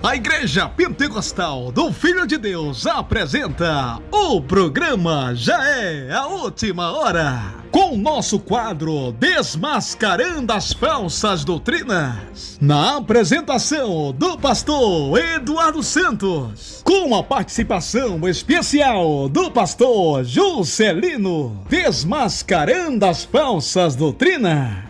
A Igreja Pentecostal do Filho de Deus apresenta o programa Já é a Última Hora, com o nosso quadro Desmascarando as Falsas Doutrinas, na apresentação do pastor Eduardo Santos, com a participação especial do pastor Juscelino, desmascarando as falsas doutrinas.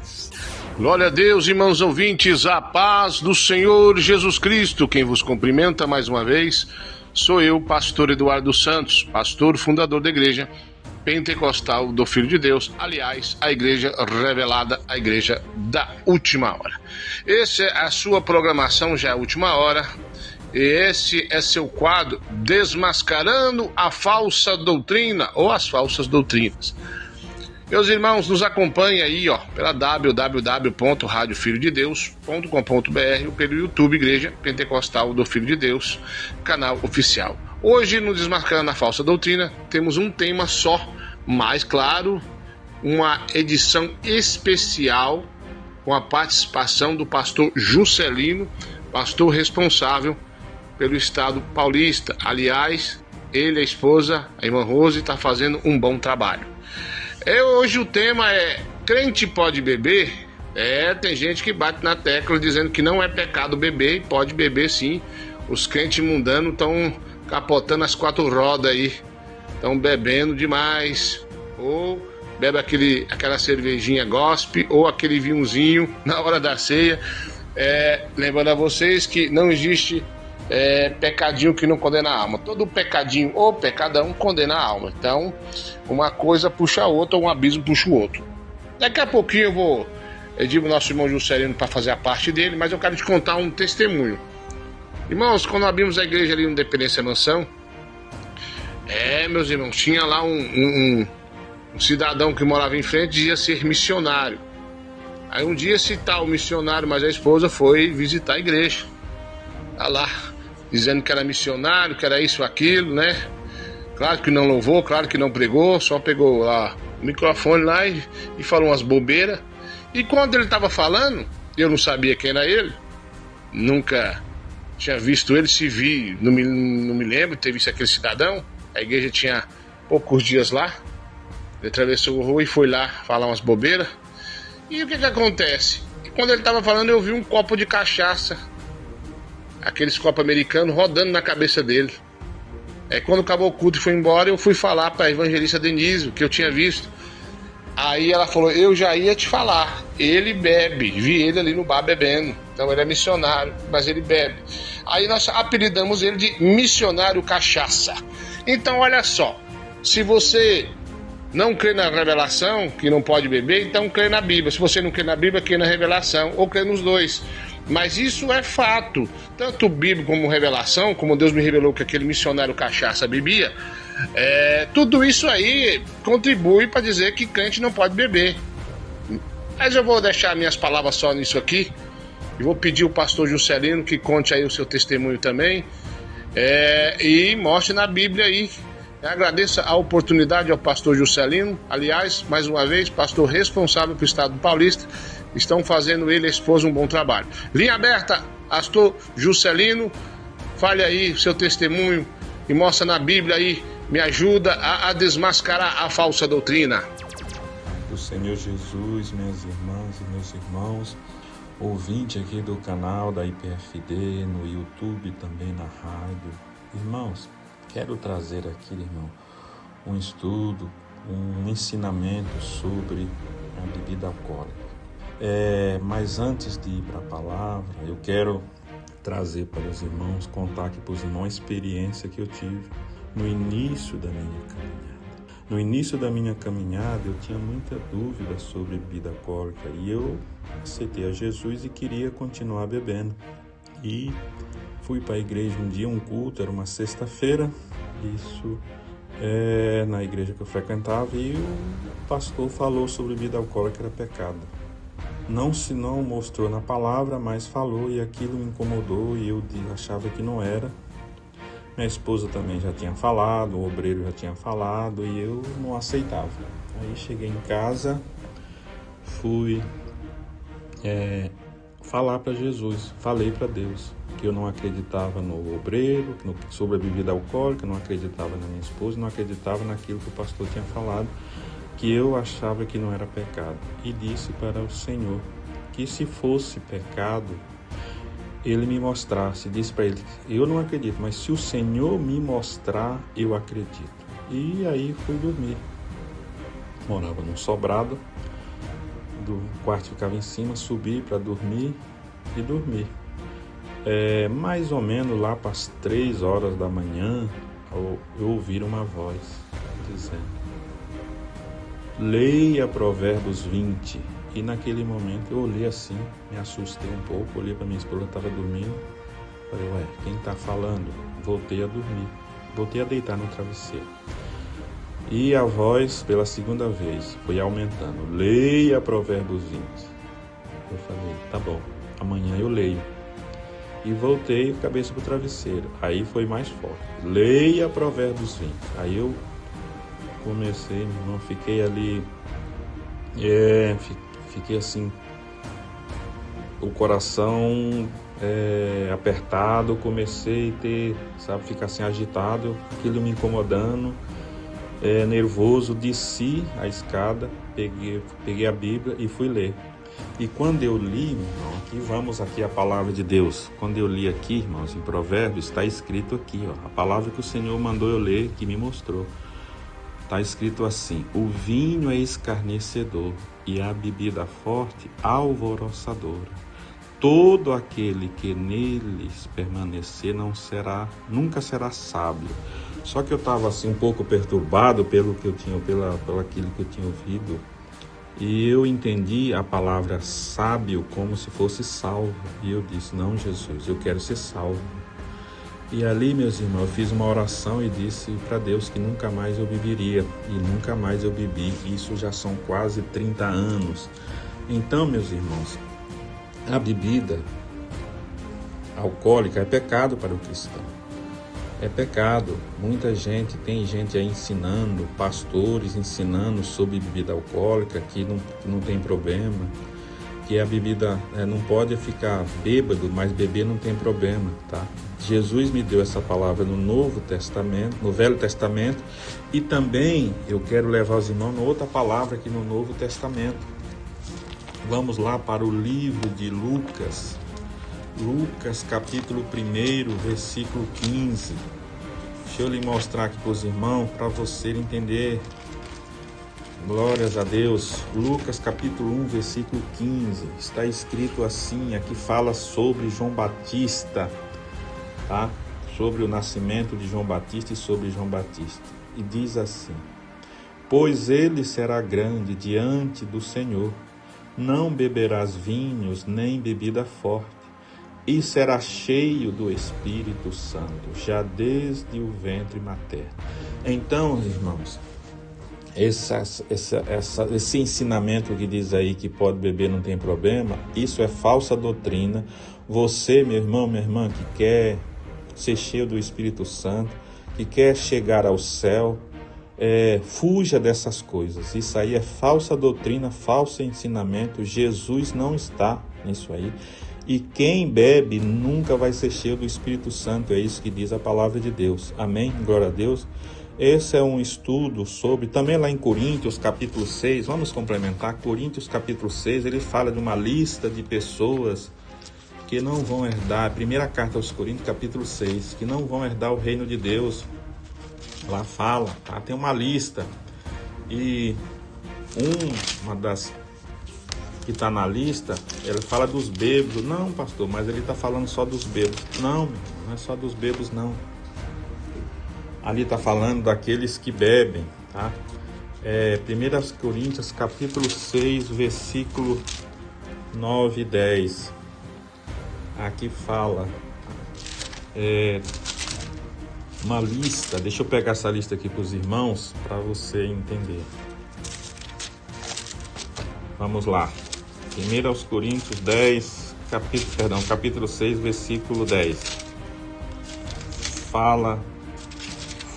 Glória a Deus, irmãos ouvintes, a paz do Senhor Jesus Cristo. Quem vos cumprimenta mais uma vez sou eu, pastor Eduardo Santos, pastor fundador da Igreja Pentecostal do Filho de Deus, aliás, a Igreja Revelada, a Igreja da Última Hora. Essa é a sua programação, já é a última hora, e esse é seu quadro Desmascarando a Falsa Doutrina ou as Falsas Doutrinas. Meus irmãos, nos acompanhem aí, pela www.radiofilhodedeus.com.br ou pelo YouTube Igreja Pentecostal do Filho de Deus, canal oficial. Hoje, no Desmascarando a Falsa Doutrina, temos um tema só, mais claro, uma edição especial com a participação do pastor Juscelino, pastor responsável pelo estado paulista. Aliás, ele e a esposa, a irmã Rose, está fazendo um bom trabalho. Hoje o tema é: crente pode beber? Tem gente que bate na tecla dizendo que não é pecado beber, e pode beber sim. Os crentes mundanos estão capotando as quatro rodas aí, estão bebendo demais, ou bebe aquela cervejinha gospel, ou aquele vinhozinho na hora da ceia. Lembrando a vocês que não existe pecadinho que não condena a alma. Todo pecadinho ou pecadão condena a alma. Então, uma coisa puxa a outra, um abismo puxa o outro. Daqui a pouquinho eu digo ao nosso irmão Juscelino para fazer a parte dele, mas eu quero te contar um testemunho. Irmãos, quando abrimos a igreja ali no Dependência Mansão, meus irmãos, tinha lá um cidadão que morava em frente, dizia ser missionário. Aí um dia esse tal missionário, mas a esposa foi visitar a igreja. Tá lá, dizendo que era missionário, que era isso, aquilo, né? Claro que não louvou, claro que não pregou, só pegou lá o microfone lá e falou umas bobeiras. E quando ele estava falando, eu não sabia quem era ele, nunca tinha visto ele, se vi, não me lembro de ter visto aquele cidadão. A igreja tinha poucos dias lá, ele atravessou a rua e foi lá falar umas bobeiras. E o que acontece? Quando ele estava falando, eu vi um copo de cachaça, aqueles copos americanos, rodando na cabeça dele. Quando acabou o culto e foi embora, eu fui falar para a evangelista Denise o que eu tinha visto. Aí ela falou: eu já ia te falar, ele bebe, vi ele ali no bar bebendo. Então ele é missionário, mas ele bebe. Aí nós apelidamos ele de missionário cachaça. Então olha só, se você não crê na revelação, que não pode beber, então crê na Bíblia. Se você não crê na Bíblia, crê na revelação, ou crê nos dois. Mas isso é fato, tanto Bíblia como revelação, como Deus me revelou que aquele missionário cachaça bebia, tudo isso aí contribui para dizer que crente não pode beber. Mas eu vou deixar minhas palavras só nisso aqui, e vou pedir ao pastor Juscelino que conte aí o seu testemunho também, e mostre na Bíblia aí. Eu agradeço a oportunidade ao pastor Juscelino, aliás, mais uma vez, pastor responsável pelo estado do Paulista. Estão fazendo ele e a esposa um bom trabalho. Linha aberta, pastor Juscelino, fale aí o seu testemunho e mostra na Bíblia aí, me ajuda a desmascarar a falsa doutrina. Do Senhor Jesus, minhas irmãs e meus irmãos, ouvinte aqui do canal da IPFD, no YouTube, também na rádio. Irmãos, quero trazer aqui, irmão, um estudo, um ensinamento sobre a bebida alcoólica. Mas antes de ir para a palavra, eu quero trazer para os irmãos, contar aqui para os irmãos a experiência que eu tive no início da minha caminhada. No início da minha caminhada, eu tinha muita dúvida sobre bebida alcoólica e eu aceitei a Jesus e queria continuar bebendo. E fui para a igreja um dia, um culto, era uma sexta-feira, isso na igreja que eu frequentava, e o pastor falou sobre bebida alcoólica, era pecado. Não mostrou na palavra, mas falou, e aquilo me incomodou e eu achava que não era. Minha esposa também já tinha falado, o obreiro já tinha falado e eu não aceitava. Aí cheguei em casa, fui falar para Jesus. Falei para Deus que eu não acreditava no obreiro, sobre a bebida alcoólica, não acreditava na minha esposa, não acreditava naquilo que o pastor tinha falado, que eu achava que não era pecado. E disse para o Senhor que se fosse pecado, Ele me mostrasse. Disse para Ele, eu não acredito, mas se o Senhor me mostrar, eu acredito. E aí fui dormir. Morava num sobrado, do quarto ficava em cima, subi para dormir e dormi. Mais ou menos lá para as 3 horas da manhã, eu ouvi uma voz dizendo, leia Provérbios 20. E naquele momento eu olhei assim, me assustei um pouco, olhei para minha esposa, estava dormindo. Falei, quem está falando? Voltei a dormir, voltei a deitar no travesseiro. E a voz, pela segunda vez, foi aumentando. Leia Provérbios 20. Eu falei, tá bom, amanhã eu leio. E voltei a cabeça para o travesseiro. Aí foi mais forte. Leia Provérbios 20. Aí eu comecei, meu irmão, fiquei ali... Fiquei assim, o coração apertado, comecei a ter, ficar assim agitado, aquilo me incomodando, nervoso, desci a escada, peguei a Bíblia e fui ler. E quando eu li, irmão, vamos aqui a palavra de Deus. Quando eu li aqui, irmãos, em Provérbios, está escrito aqui, a palavra que o Senhor mandou eu ler, que me mostrou. Está escrito assim, o vinho é escarnecedor e a bebida forte alvoroçadora. Todo aquele que neles permanecer nunca será sábio. Só que eu estava assim um pouco perturbado pelo aquilo que eu tinha ouvido. E eu entendi a palavra sábio como se fosse salvo. E eu disse, não, Jesus, eu quero ser salvo. E ali, meus irmãos, eu fiz uma oração e disse para Deus que nunca mais eu beberia. E nunca mais eu bebi. Isso já são quase 30 anos. Então, meus irmãos, a bebida alcoólica é pecado para o cristão. É pecado. Tem gente aí ensinando, pastores ensinando sobre bebida alcoólica, que não tem problema, que a bebida não pode ficar bêbado, mas beber não tem problema, tá? Jesus me deu essa palavra no Novo Testamento, no Velho Testamento, e também eu quero levar os irmãos na outra palavra aqui no Novo Testamento. Vamos lá para o livro de Lucas. Lucas capítulo 1, versículo 15. Deixa eu lhe mostrar aqui para os irmãos, para você entender. Glórias a Deus. Lucas capítulo 1, versículo 15. Está escrito assim, aqui fala sobre João Batista, tá? Sobre o nascimento de João Batista e sobre João Batista. E diz assim, pois ele será grande diante do Senhor, não beberás vinhos nem bebida forte, e será cheio do Espírito Santo, já desde o ventre materno. Então, irmãos, esse ensinamento que diz aí que pode beber não tem problema, isso é falsa doutrina. Você, meu irmão, minha irmã, que quer ser cheio do Espírito Santo, que quer chegar ao céu, fuja dessas coisas. Isso aí é falsa doutrina, falso ensinamento. Jesus não está nisso aí. E quem bebe nunca vai ser cheio do Espírito Santo. É isso que diz a palavra de Deus. Amém? Glória a Deus. Esse é um estudo sobre, também lá em Coríntios capítulo 6, vamos complementar, Coríntios capítulo 6, ele fala de uma lista de pessoas que não vão herdar, primeira carta aos Coríntios capítulo 6, que não vão herdar o reino de Deus. Lá fala, tá? Tem uma lista, e uma das que está na lista, ele fala dos bêbados. Não, pastor, mas ele está falando só dos bêbados. Não é só dos bêbados, não. Ali está falando daqueles que bebem, tá? 1 Coríntios capítulo 6, versículo 9 e 10. Aqui fala uma lista. Deixa eu pegar essa lista aqui para os irmãos, para você entender. Vamos lá. 1 Coríntios 10, capítulo 6, versículo 10. Fala...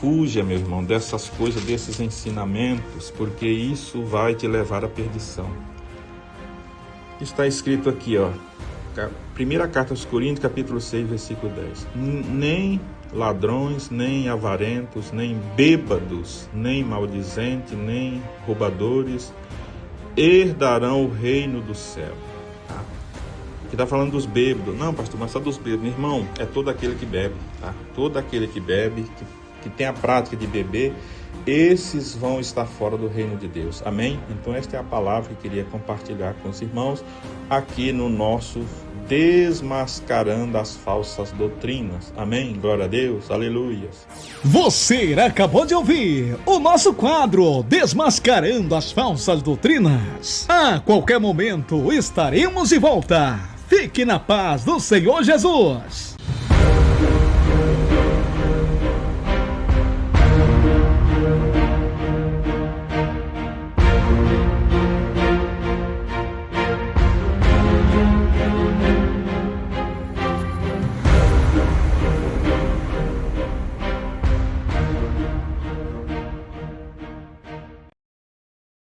Fuja, meu irmão, dessas coisas, desses ensinamentos, porque isso vai te levar à perdição. Está escrito aqui, Primeira carta aos Coríntios, capítulo 6, versículo 10. Nem ladrões, nem avarentos, nem bêbados, nem maldizentes, nem roubadores herdarão o reino do céu. Tá? Aqui está falando dos bêbados. Não, pastor, mas só dos bêbados. Meu irmão, é todo aquele que bebe. Tá? Todo aquele que bebe, que tem a prática de beber, esses vão estar fora do reino de Deus. Amém? Então esta é a palavra que eu queria compartilhar com os irmãos aqui no nosso Desmascarando as Falsas Doutrinas. Amém? Glória a Deus. Aleluias. Você acabou de ouvir o nosso quadro Desmascarando as Falsas Doutrinas. A qualquer momento estaremos de volta. Fique na paz do Senhor Jesus.